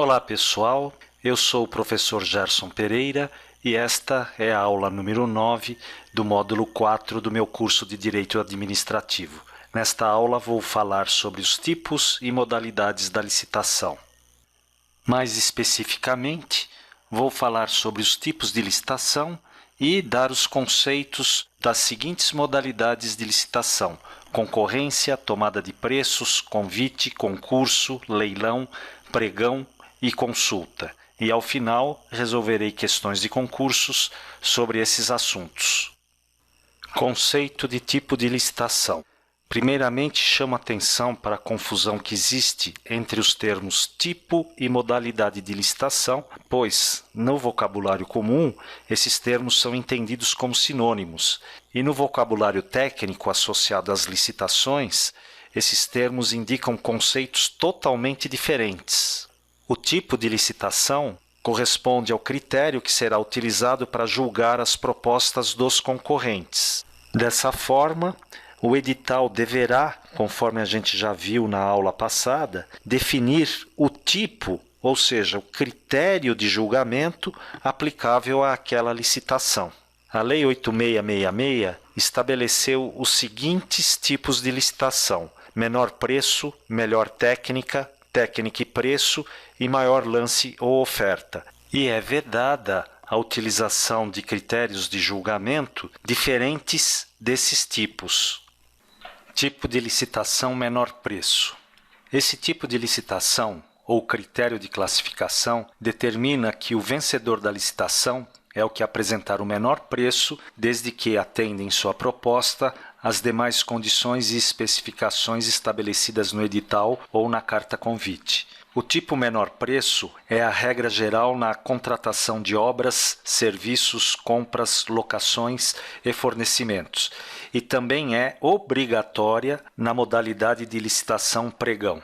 Olá pessoal, eu sou o professor Gerson Pereira e esta é a aula número 9 do módulo 4 do meu curso de Direito Administrativo. Nesta aula vou falar sobre os tipos e modalidades da licitação. Mais especificamente, vou falar sobre os tipos de licitação e dar os conceitos das seguintes modalidades de licitação: concorrência, tomada de preços, convite, concurso, leilão, pregão e consulta. E ao final resolverei questões de concursos sobre esses assuntos. Conceito de tipo de licitação. Primeiramente, chamo atenção para a confusão que existe entre os termos tipo e modalidade de licitação, pois, no vocabulário comum, esses termos são entendidos como sinônimos, e no vocabulário técnico associado às licitações, esses termos indicam conceitos totalmente diferentes. O tipo de licitação corresponde ao critério que será utilizado para julgar as propostas dos concorrentes. Dessa forma, o edital deverá, conforme a gente já viu na aula passada, definir o tipo, ou seja, o critério de julgamento aplicável àquela licitação. A Lei 8666 estabeleceu os seguintes tipos de licitação: menor preço, melhor técnica, técnica e preço e maior lance ou oferta. E é vedada a utilização de critérios de julgamento diferentes desses tipos. Tipo de licitação menor preço. Esse tipo de licitação, ou critério de classificação, determina que o vencedor da licitação é o que apresentar o menor preço, desde que atenda em sua proposta as demais condições e especificações estabelecidas no edital ou na carta convite. O tipo menor preço é a regra geral na contratação de obras, serviços, compras, locações e fornecimentos, e também é obrigatória na modalidade de licitação pregão.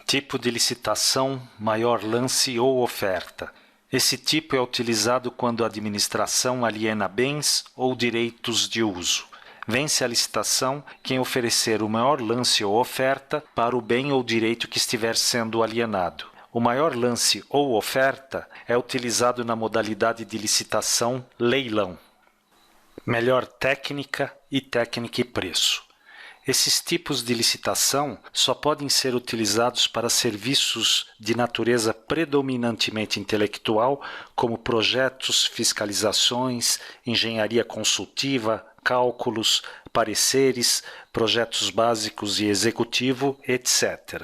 Tipo de licitação maior lance ou oferta. Esse tipo é utilizado quando a administração aliena bens ou direitos de uso. Vence a licitação quem oferecer o maior lance ou oferta para o bem ou direito que estiver sendo alienado. O maior lance ou oferta é utilizado na modalidade de licitação leilão. Melhor técnica e técnica e preço. Esses tipos de licitação só podem ser utilizados para serviços de natureza predominantemente intelectual, como projetos, fiscalizações, engenharia consultiva, cálculos, pareceres, projetos básicos e executivo, etc.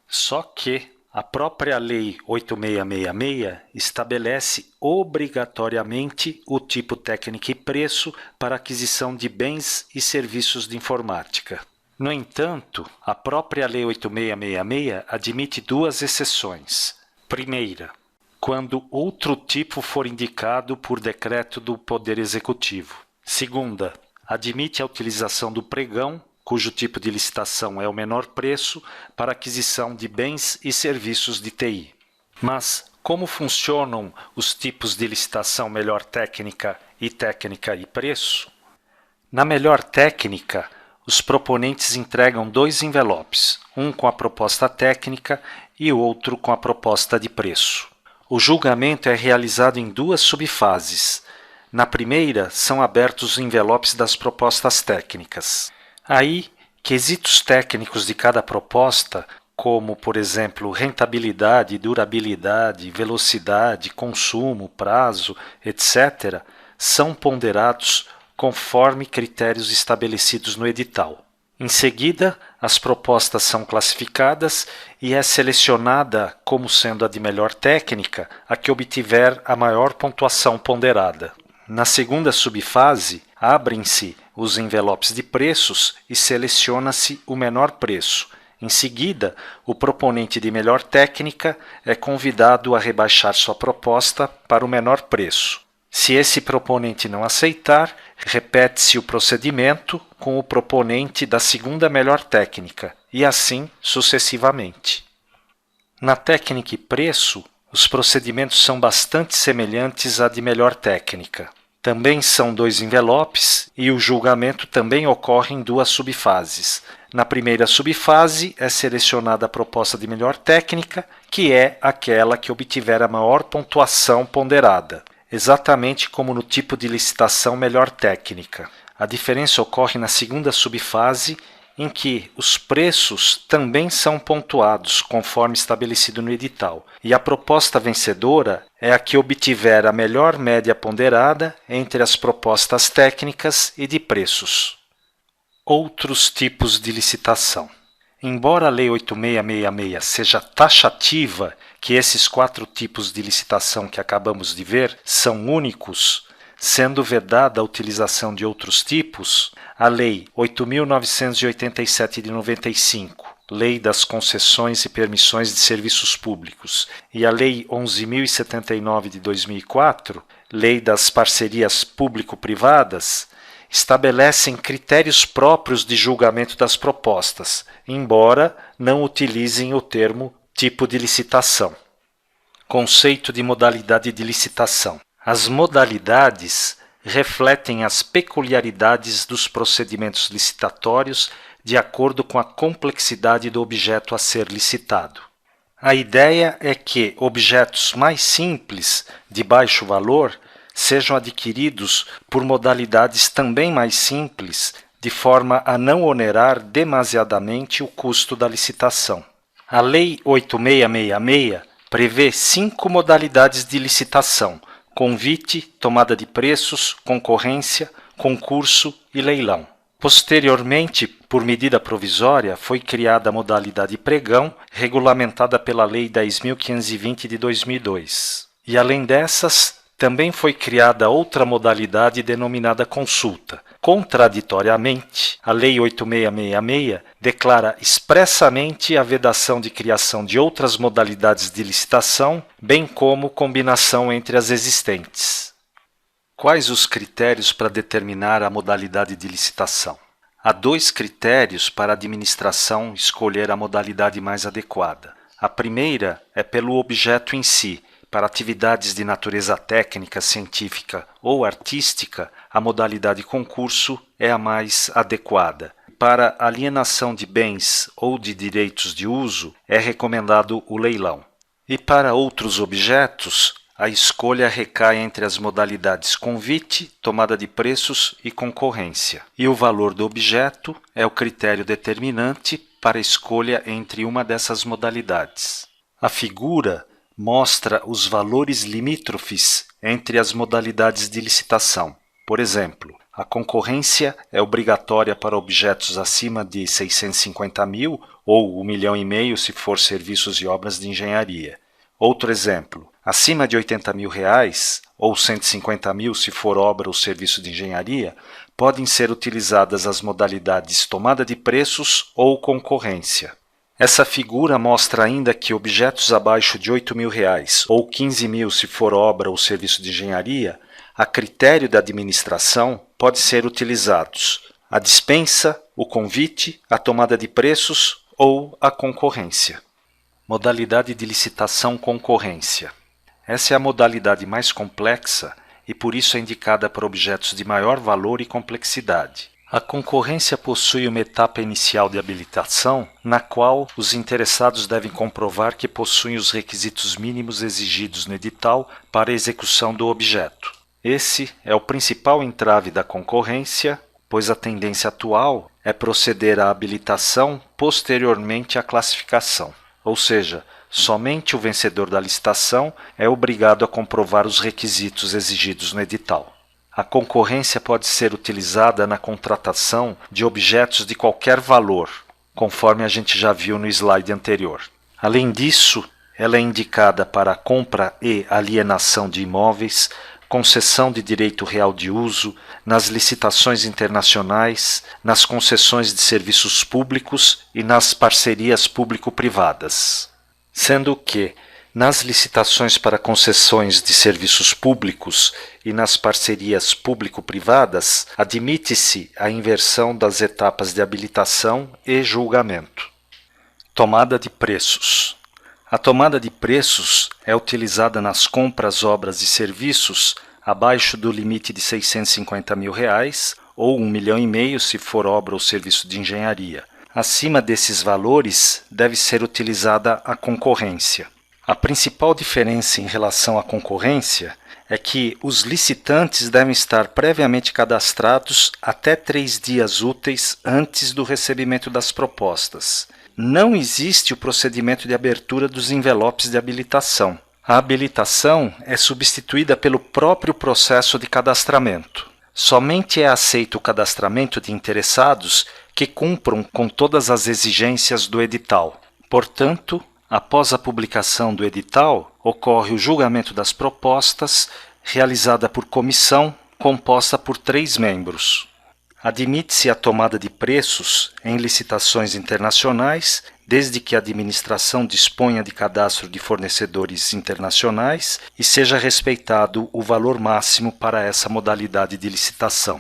Só que a própria Lei 8666 estabelece obrigatoriamente o tipo técnica e preço para aquisição de bens e serviços de informática. No entanto, a própria Lei 8666 admite duas exceções. Primeira, quando outro tipo for indicado por decreto do Poder Executivo. Segunda, admite a utilização do pregão, cujo tipo de licitação é o menor preço, para aquisição de bens e serviços de TI. Mas como funcionam os tipos de licitação melhor técnica e preço? Na melhor técnica, os proponentes entregam dois envelopes, um com a proposta técnica e o outro com a proposta de preço. O julgamento é realizado em duas subfases. Na primeira, são abertos os envelopes das propostas técnicas. Aí, quesitos técnicos de cada proposta, como, por exemplo, rentabilidade, durabilidade, velocidade, consumo, prazo, etc., são ponderados conforme critérios estabelecidos no edital. Em seguida, as propostas são classificadas e é selecionada como sendo a de melhor técnica a que obtiver a maior pontuação ponderada. Na segunda subfase, abrem-se os envelopes de preços e seleciona-se o menor preço. Em seguida, o proponente de melhor técnica é convidado a rebaixar sua proposta para o menor preço. Se esse proponente não aceitar, repete-se o procedimento com o proponente da segunda melhor técnica, e assim sucessivamente. Na técnica e preço, os procedimentos são bastante semelhantes à de melhor técnica. Também são dois envelopes e o julgamento também ocorre em duas subfases. Na primeira subfase é selecionada a proposta de melhor técnica, que é aquela que obtiver a maior pontuação ponderada, exatamente como no tipo de licitação melhor técnica. A diferença ocorre na segunda subfase, em que os preços também são pontuados conforme estabelecido no edital, e a proposta vencedora é a que obtiver a melhor média ponderada entre as propostas técnicas e de preços. Outros tipos de licitação. Embora a Lei 8666 seja taxativa, que esses 4 tipos de licitação que acabamos de ver são únicos, sendo vedada a utilização de outros tipos, a Lei 8.987 de 95, Lei das Concessões e Permissões de Serviços Públicos, e a Lei 11.079 de 2004, Lei das Parcerias Público-Privadas, estabelecem critérios próprios de julgamento das propostas, embora não utilizem o termo tipo de licitação. Conceito de modalidade de licitação. As modalidades refletem as peculiaridades dos procedimentos licitatórios de acordo com a complexidade do objeto a ser licitado. A ideia é que objetos mais simples, de baixo valor, sejam adquiridos por modalidades também mais simples, de forma a não onerar demasiadamente o custo da licitação. A Lei 8666 prevê 5 modalidades de licitação: convite, tomada de preços, concorrência, concurso e leilão. Posteriormente, por medida provisória, foi criada a modalidade pregão, regulamentada pela Lei 10.520 de 2002. E além dessas, também foi criada outra modalidade denominada consulta. Contraditoriamente, a Lei 8666 declara expressamente a vedação de criação de outras modalidades de licitação, bem como combinação entre as existentes. Quais os critérios para determinar a modalidade de licitação? Há 2 critérios para a administração escolher a modalidade mais adequada. A primeira é pelo objeto em si. Para atividades de natureza técnica, científica ou artística, a modalidade concurso é a mais adequada. Para alienação de bens ou de direitos de uso, é recomendado o leilão. E para outros objetos, a escolha recai entre as modalidades convite, tomada de preços e concorrência. E o valor do objeto é o critério determinante para a escolha entre uma dessas modalidades. A figura mostra os valores limítrofes entre as modalidades de licitação. Por exemplo, a concorrência é obrigatória para objetos acima de 650 mil ou 1,5 milhão se for serviços e obras de engenharia. Outro exemplo, acima de 80 mil reais ou 150 mil se for obra ou serviço de engenharia, podem ser utilizadas as modalidades tomada de preços ou concorrência. Essa figura mostra ainda que objetos abaixo de 8 mil reais ou 15 mil se for obra ou serviço de engenharia, a critério da administração pode ser utilizados a dispensa, o convite, a tomada de preços ou a concorrência. Modalidade de licitação concorrência. Essa é a modalidade mais complexa e por isso é indicada para objetos de maior valor e complexidade. A concorrência possui uma etapa inicial de habilitação, na qual os interessados devem comprovar que possuem os requisitos mínimos exigidos no edital para a execução do objeto. Esse é o principal entrave da concorrência, pois a tendência atual é proceder à habilitação posteriormente à classificação, ou seja, somente o vencedor da licitação é obrigado a comprovar os requisitos exigidos no edital. A concorrência pode ser utilizada na contratação de objetos de qualquer valor, conforme a gente já viu no slide anterior. Além disso, ela é indicada para a compra e alienação de imóveis, concessão de direito real de uso, nas licitações internacionais, nas concessões de serviços públicos e nas parcerias público-privadas. Sendo que, nas licitações para concessões de serviços públicos e nas parcerias público-privadas, admite-se a inversão das etapas de habilitação e julgamento. Tomada de preços. A tomada de preços é utilizada nas compras, obras e serviços abaixo do limite de 650 mil reais ou 1,5 milhão se for obra ou serviço de engenharia. Acima desses valores, deve ser utilizada a concorrência. A principal diferença em relação à concorrência é que os licitantes devem estar previamente cadastrados até 3 dias úteis antes do recebimento das propostas. Não existe o procedimento de abertura dos envelopes de habilitação. A habilitação é substituída pelo próprio processo de cadastramento. Somente é aceito o cadastramento de interessados que cumpram com todas as exigências do edital. Portanto, após a publicação do edital, ocorre o julgamento das propostas, realizada por comissão composta por 3 membros. Admite-se a tomada de preços em licitações internacionais, desde que a administração disponha de cadastro de fornecedores internacionais e seja respeitado o valor máximo para essa modalidade de licitação.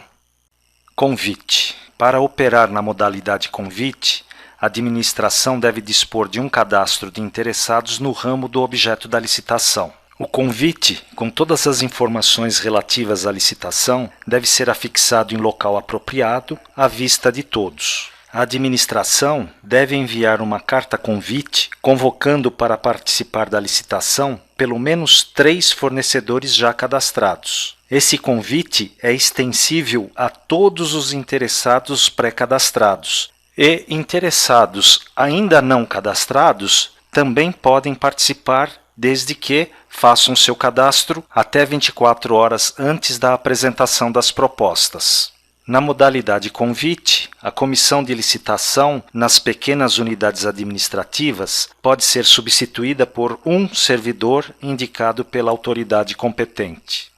Convite. Para operar na modalidade convite, a administração deve dispor de um cadastro de interessados no ramo do objeto da licitação. O convite, com todas as informações relativas à licitação, deve ser afixado em local apropriado, à vista de todos. A administração deve enviar uma carta-convite convocando para participar da licitação pelo menos 3 fornecedores já cadastrados. Esse convite é extensível a todos os interessados pré-cadastrados, e interessados ainda não cadastrados também podem participar desde que façam seu cadastro até 24 horas antes da apresentação das propostas. Na modalidade convite, a comissão de licitação nas pequenas unidades administrativas pode ser substituída por um servidor indicado pela autoridade competente.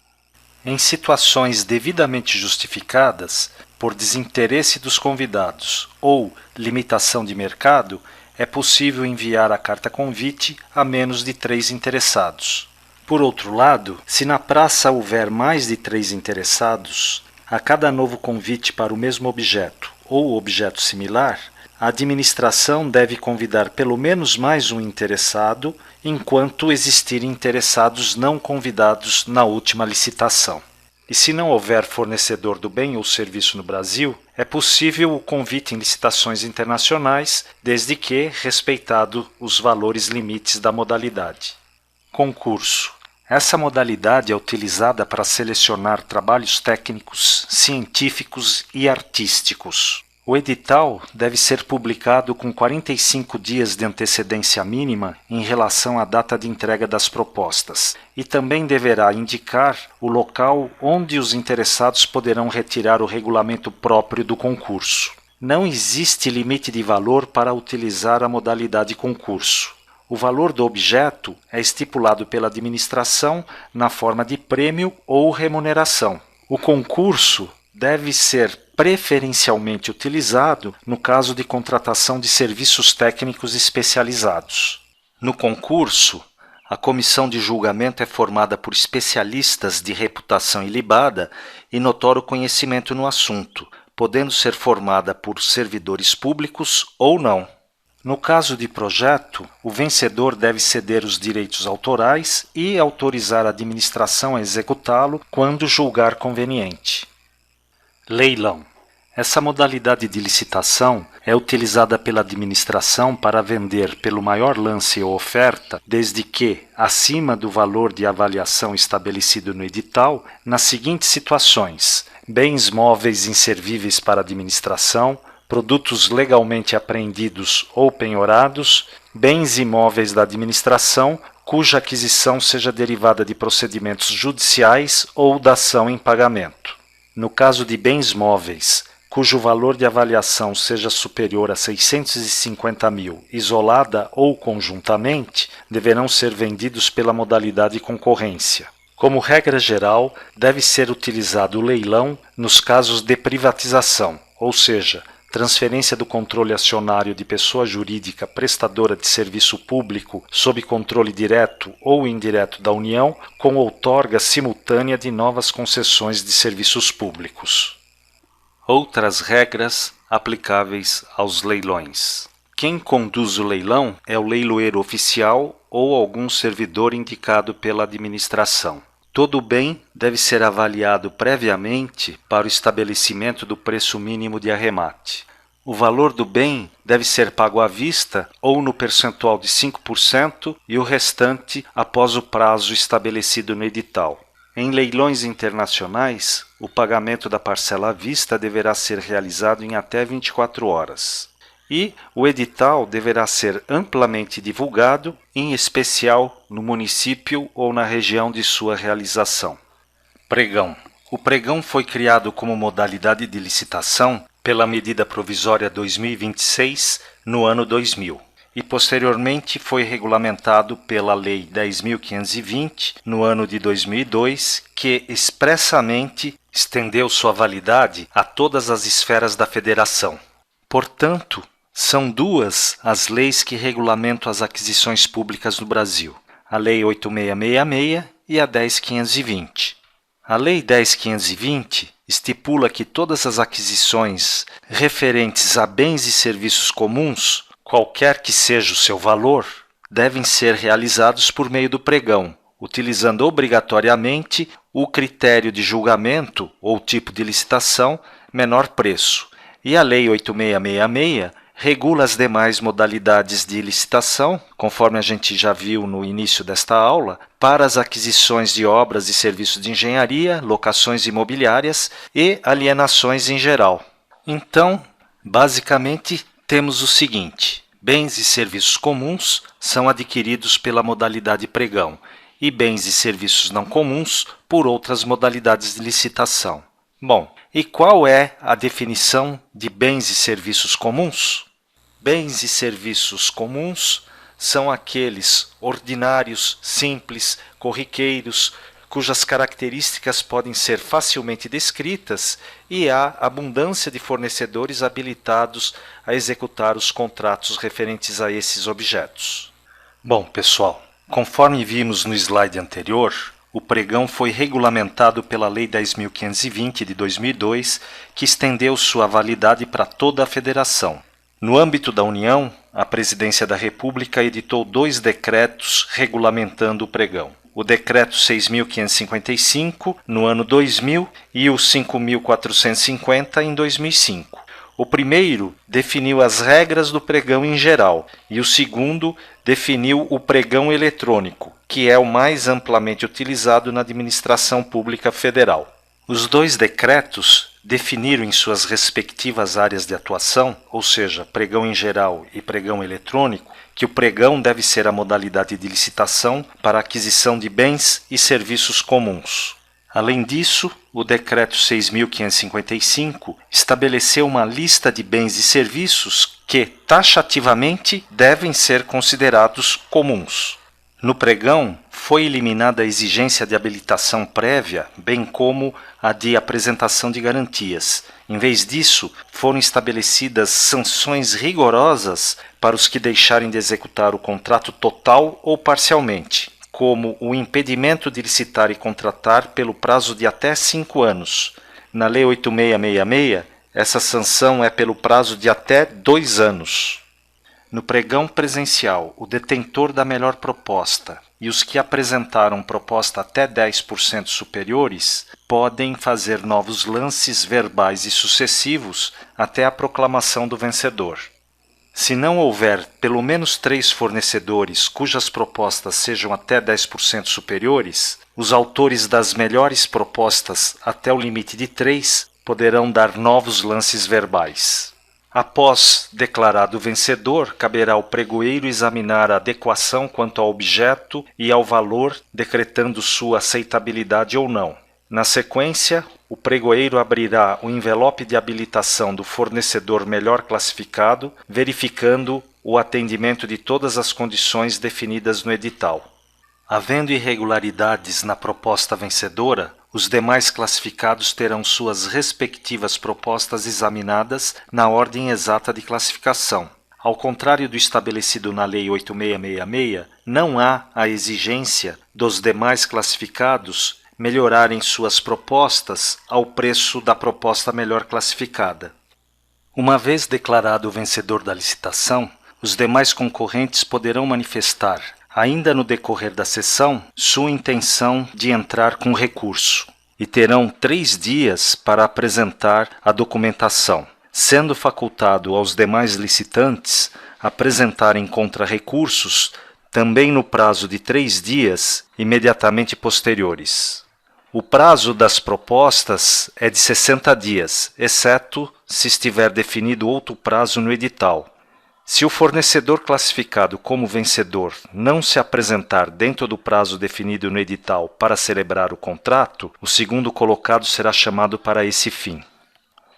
Em situações devidamente justificadas, por desinteresse dos convidados ou limitação de mercado, é possível enviar a carta-convite a menos de 3 interessados. Por outro lado, se na praça houver mais de 3 interessados, a cada novo convite para o mesmo objeto ou objeto similar, a administração deve convidar pelo menos mais um interessado, enquanto existirem interessados não convidados na última licitação. E se não houver fornecedor do bem ou serviço no Brasil, é possível o convite em licitações internacionais, desde que respeitado os valores limites da modalidade. Concurso. Essa modalidade é utilizada para selecionar trabalhos técnicos, científicos e artísticos. O edital deve ser publicado com 45 dias de antecedência mínima em relação à data de entrega das propostas e também deverá indicar o local onde os interessados poderão retirar o regulamento próprio do concurso. Não existe limite de valor para utilizar a modalidade concurso. O valor do objeto é estipulado pela administração na forma de prêmio ou remuneração. O concurso deve ser preferencialmente utilizado no caso de contratação de serviços técnicos especializados. No concurso, a comissão de julgamento é formada por especialistas de reputação ilibada e notório conhecimento no assunto, podendo ser formada por servidores públicos ou não. No caso de projeto, o vencedor deve ceder os direitos autorais e autorizar a administração a executá-lo quando julgar conveniente. Leilão. Essa modalidade de licitação é utilizada pela administração para vender pelo maior lance ou oferta, desde que acima do valor de avaliação estabelecido no edital, nas seguintes situações: bens móveis inservíveis para a administração, produtos legalmente apreendidos ou penhorados, bens imóveis da administração, cuja aquisição seja derivada de procedimentos judiciais ou dação em pagamento. No caso de bens móveis, cujo valor de avaliação seja superior a 650 mil, isolada ou conjuntamente, deverão ser vendidos pela modalidade concorrência. Como regra geral, deve ser utilizado o leilão nos casos de privatização, ou seja, transferência do controle acionário de pessoa jurídica prestadora de serviço público sob controle direto ou indireto da União, com outorga simultânea de novas concessões de serviços públicos. Outras regras aplicáveis aos leilões. Quem conduz o leilão é o leiloeiro oficial ou algum servidor indicado pela administração. Todo bem deve ser avaliado previamente para o estabelecimento do preço mínimo de arremate. O valor do bem deve ser pago à vista ou no percentual de 5% e o restante após o prazo estabelecido no edital. Em leilões internacionais, o pagamento da parcela à vista deverá ser realizado em até 24 horas. E o edital deverá ser amplamente divulgado, em especial no município ou na região de sua realização. Pregão. O pregão foi criado como modalidade de licitação pela Medida Provisória 2026 no ano 2000 e posteriormente foi regulamentado pela Lei 10.520 no ano de 2002, que expressamente estendeu sua validade a todas as esferas da federação. Portanto, são duas as leis que regulamentam as aquisições públicas no Brasil, a Lei 8.666 e a 10.520. A Lei 10.520 estipula que todas as aquisições referentes a bens e serviços comuns, qualquer que seja o seu valor, devem ser realizados por meio do pregão, utilizando obrigatoriamente o critério de julgamento ou tipo de licitação menor preço. E a Lei 8.666 regula as demais modalidades de licitação, conforme a gente já viu no início desta aula, para as aquisições de obras e serviços de engenharia, locações imobiliárias e alienações em geral. Então, basicamente, temos o seguinte: bens e serviços comuns são adquiridos pela modalidade pregão e bens e serviços não comuns por outras modalidades de licitação. Bom, e qual é a definição de bens e serviços comuns? Bens e serviços comuns são aqueles ordinários, simples, corriqueiros, cujas características podem ser facilmente descritas e há abundância de fornecedores habilitados a executar os contratos referentes a esses objetos. Bom, pessoal, conforme vimos no slide anterior, o pregão foi regulamentado pela Lei 10.520 de 2002, que estendeu sua validade para toda a federação. No âmbito da União, a Presidência da República editou 2 decretos regulamentando o pregão. O Decreto 6.555, no ano 2000, e o 5.450, em 2005. O primeiro definiu as regras do pregão em geral, e o segundo definiu o pregão eletrônico, que é o mais amplamente utilizado na administração pública federal. Os 2 decretos definiram em suas respectivas áreas de atuação, ou seja, pregão em geral e pregão eletrônico, que o pregão deve ser a modalidade de licitação para a aquisição de bens e serviços comuns. Além disso, o Decreto 6.555 estabeleceu uma lista de bens e serviços que, taxativamente, devem ser considerados comuns. No pregão, foi eliminada a exigência de habilitação prévia, bem como a de apresentação de garantias. Em vez disso, foram estabelecidas sanções rigorosas para os que deixarem de executar o contrato total ou parcialmente, como o impedimento de licitar e contratar pelo prazo de até 5 anos. Na Lei 8.666, essa sanção é pelo prazo de até 2 anos. No pregão presencial, o detentor da melhor proposta e os que apresentaram proposta até 10% superiores podem fazer novos lances verbais e sucessivos até a proclamação do vencedor. Se não houver pelo menos 3 fornecedores cujas propostas sejam até 10% superiores, os autores das melhores propostas até o limite de 3 poderão dar novos lances verbais. Após declarado vencedor, caberá ao pregoeiro examinar a adequação quanto ao objeto e ao valor, decretando sua aceitabilidade ou não. Na sequência, o pregoeiro abrirá o envelope de habilitação do fornecedor melhor classificado, verificando o atendimento de todas as condições definidas no edital. Havendo irregularidades na proposta vencedora, os demais classificados terão suas respectivas propostas examinadas na ordem exata de classificação. Ao contrário do estabelecido na Lei 8.666, não há a exigência dos demais classificados melhorarem suas propostas ao preço da proposta melhor classificada. Uma vez declarado o vencedor da licitação, os demais concorrentes poderão manifestar, ainda no decorrer da sessão, sua intenção de entrar com recurso e terão 3 dias para apresentar a documentação. sendo facultado aos demais licitantes apresentarem contra-recursos também no prazo de 3 dias imediatamente posteriores. O prazo das propostas é de 60 dias, exceto se estiver definido outro prazo no edital. Se o fornecedor classificado como vencedor não se apresentar dentro do prazo definido no edital para celebrar o contrato, o segundo colocado será chamado para esse fim.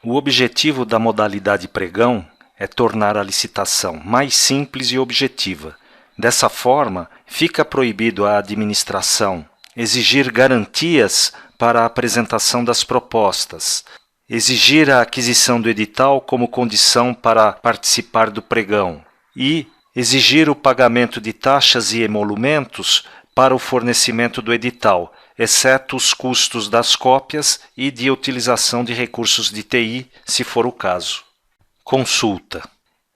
O objetivo da modalidade pregão é tornar a licitação mais simples e objetiva. Dessa forma, fica proibido à administração exigir garantias para a apresentação das propostas, exigir a aquisição do edital como condição para participar do pregão e exigir o pagamento de taxas e emolumentos para o fornecimento do edital, exceto os custos das cópias e de utilização de recursos de TI, se for o caso. Consulta.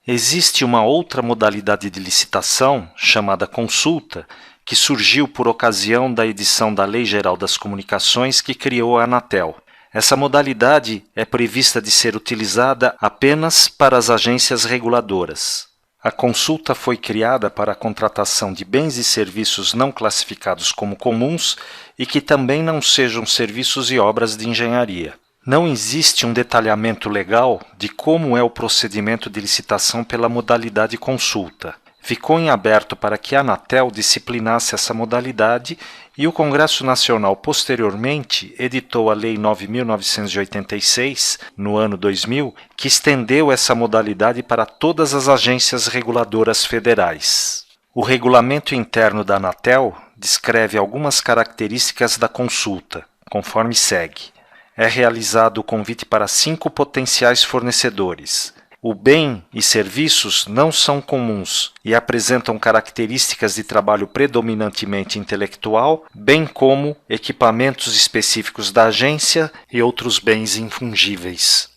Existe uma outra modalidade de licitação, chamada consulta, que surgiu por ocasião da edição da Lei Geral das Comunicações que criou a Anatel. Essa modalidade é prevista de ser utilizada apenas para as agências reguladoras. A consulta foi criada para a contratação de bens e serviços não classificados como comuns e que também não sejam serviços e obras de engenharia. Não existe um detalhamento legal de como é o procedimento de licitação pela modalidade consulta. Ficou em aberto para que a Anatel disciplinasse essa modalidade e o Congresso Nacional, posteriormente, editou a Lei 9.986, no ano 2000, que estendeu essa modalidade para todas as agências reguladoras federais. O regulamento interno da Anatel descreve algumas características da consulta, conforme segue. É realizado o convite para 5 potenciais fornecedores. O bem e serviços não são comuns e apresentam características de trabalho predominantemente intelectual, bem como equipamentos específicos da agência e outros bens infungíveis.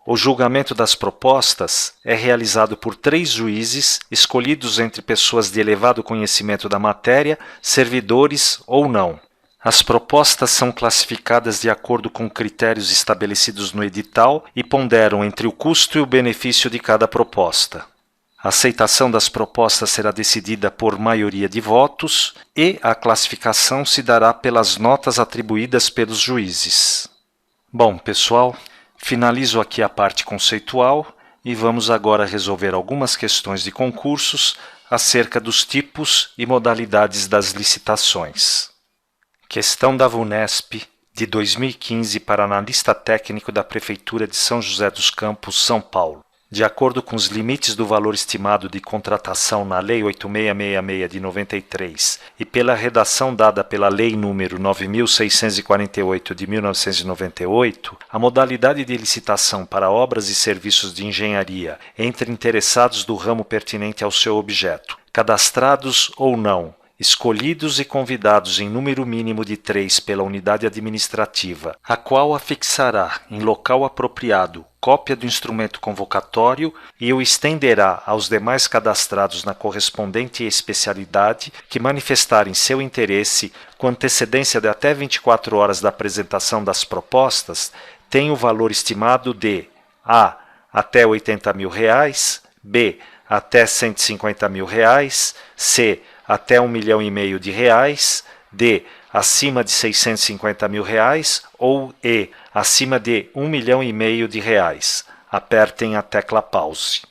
O julgamento das propostas é realizado por 3 juízes, escolhidos entre pessoas de elevado conhecimento da matéria, servidores ou não. As propostas são classificadas de acordo com critérios estabelecidos no edital e ponderam entre o custo e o benefício de cada proposta. A aceitação das propostas será decidida por maioria de votos e a classificação se dará pelas notas atribuídas pelos juízes. Bom, pessoal, finalizo aqui a parte conceitual e vamos agora resolver algumas questões de concursos acerca dos tipos e modalidades das licitações. Questão da VUNESP de 2015 para analista técnico da Prefeitura de São José dos Campos, São Paulo. De acordo com os limites do valor estimado de contratação na Lei 8666 de 93 e pela redação dada pela Lei nº 9648 de 1998, a modalidade de licitação para obras e serviços de engenharia entre interessados do ramo pertinente ao seu objeto, cadastrados ou não, escolhidos e convidados em número mínimo de 3 pela unidade administrativa, a qual afixará em local apropriado cópia do instrumento convocatório e o estenderá aos demais cadastrados na correspondente especialidade que manifestarem seu interesse com antecedência de até 24 horas da apresentação das propostas, tem o valor estimado de a. até R$ 80 mil, b. até R$ 150 mil, c. até R$ 1,5 milhão de reais, D, acima de R$ 650 mil ou E, acima de R$ 1,5 milhão de reais. Apertem a tecla pause.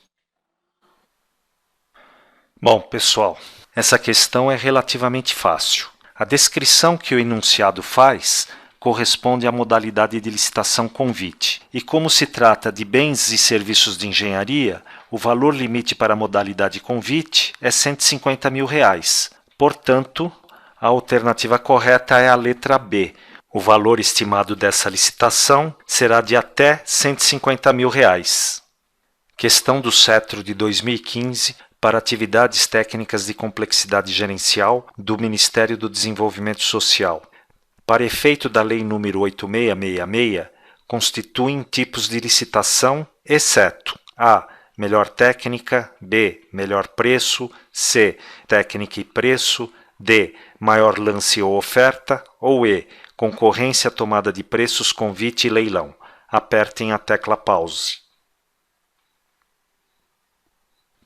Bom, pessoal, essa questão é relativamente fácil. A descrição que o enunciado faz corresponde à modalidade de licitação convite. E como se trata de bens e serviços de engenharia, o valor limite para a modalidade convite é R$ 150 mil. Portanto, a alternativa correta é a letra B. O valor estimado dessa licitação será de até R$ 150 mil. Questão do Cetro de 2015 para atividades técnicas de complexidade gerencial do Ministério do Desenvolvimento Social. Para efeito da Lei nº 8666, constituem tipos de licitação, exceto a. melhor técnica, b. melhor preço, c. técnica e preço, d. maior lance ou oferta, ou e. concorrência, tomada de preços, convite e leilão. Apertem a tecla pause.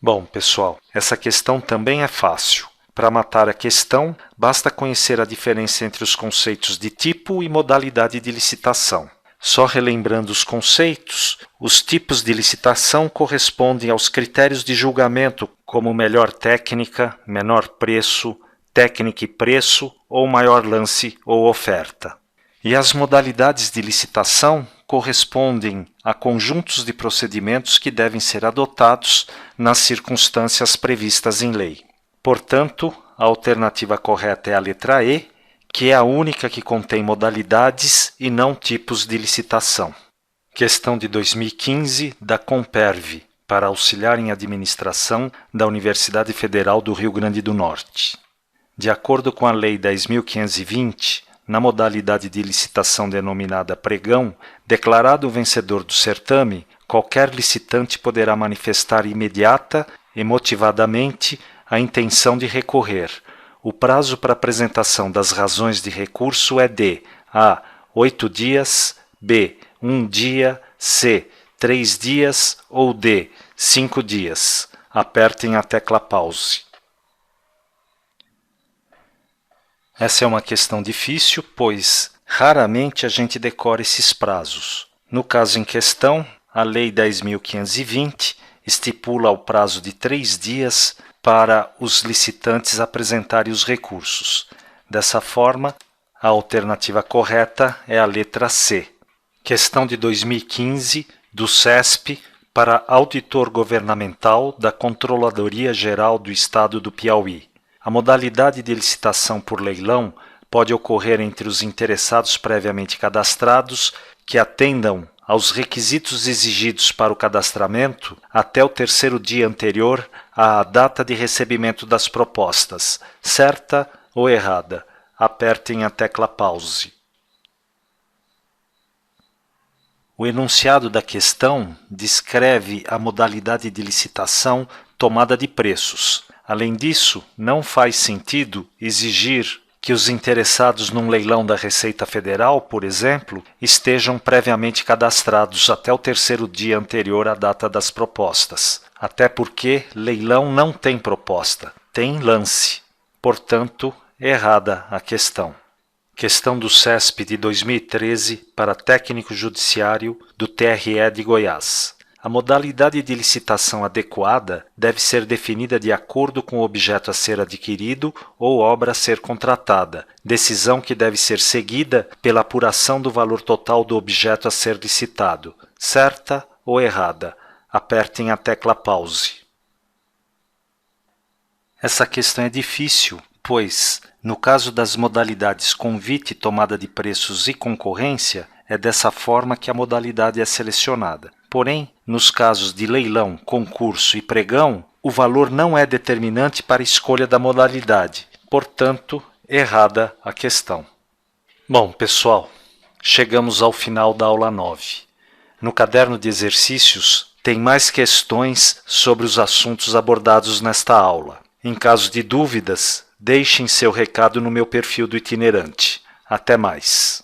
Bom, pessoal, essa questão também é fácil. Para matar a questão, basta conhecer a diferença entre os conceitos de tipo e modalidade de licitação. Só relembrando os conceitos, os tipos de licitação correspondem aos critérios de julgamento, como melhor técnica, menor preço, técnica e preço ou maior lance ou oferta. E as modalidades de licitação correspondem a conjuntos de procedimentos que devem ser adotados nas circunstâncias previstas em lei. Portanto, a alternativa correta é a letra E, que é a única que contém modalidades e não tipos de licitação. Questão de 2015 da Comperv, para auxiliar em administração da Universidade Federal do Rio Grande do Norte. De acordo com a Lei 10.520, na modalidade de licitação denominada pregão, declarado o vencedor do certame, qualquer licitante poderá manifestar imediata e motivadamente a intenção de recorrer. O prazo para apresentação das razões de recurso é de A. 8 dias, B. 1 dia, C. 3 dias ou D. 5 dias. Apertem a tecla pause. Essa é uma questão difícil, pois raramente a gente decora esses prazos. No caso em questão, a Lei 10.520 estipula o prazo de 3 dias para os licitantes apresentarem os recursos. Dessa forma, a alternativa correta é a letra C. Questão de 2015 do CESP para auditor governamental da Controladoria Geral do Estado do Piauí. A modalidade de licitação por leilão pode ocorrer entre os interessados previamente cadastrados que atendam aos requisitos exigidos para o cadastramento até o terceiro dia anterior à data de recebimento das propostas, certa ou errada. Apertem a tecla pause. O enunciado da questão descreve a modalidade de licitação tomada de preços. Além disso, não faz sentido exigir que os interessados num leilão da Receita Federal, por exemplo, estejam previamente cadastrados até o terceiro dia anterior à data das propostas. Até porque leilão não tem proposta, tem lance. Portanto, errada a questão. Questão do CESP de 2013 para técnico judiciário do TRE de Goiás. A modalidade de licitação adequada deve ser definida de acordo com o objeto a ser adquirido ou obra a ser contratada, decisão que deve ser seguida pela apuração do valor total do objeto a ser licitado. Certa ou errada? Apertem a tecla pause. Essa questão é difícil, pois, no caso das modalidades convite, tomada de preços e concorrência, é dessa forma que a modalidade é selecionada. Porém, nos casos de leilão, concurso e pregão, o valor não é determinante para a escolha da modalidade. Portanto, errada a questão. Bom, pessoal, chegamos ao final da aula 9. No caderno de exercícios, tem mais questões sobre os assuntos abordados nesta aula. Em caso de dúvidas, deixem seu recado no meu perfil do itinerante. Até mais!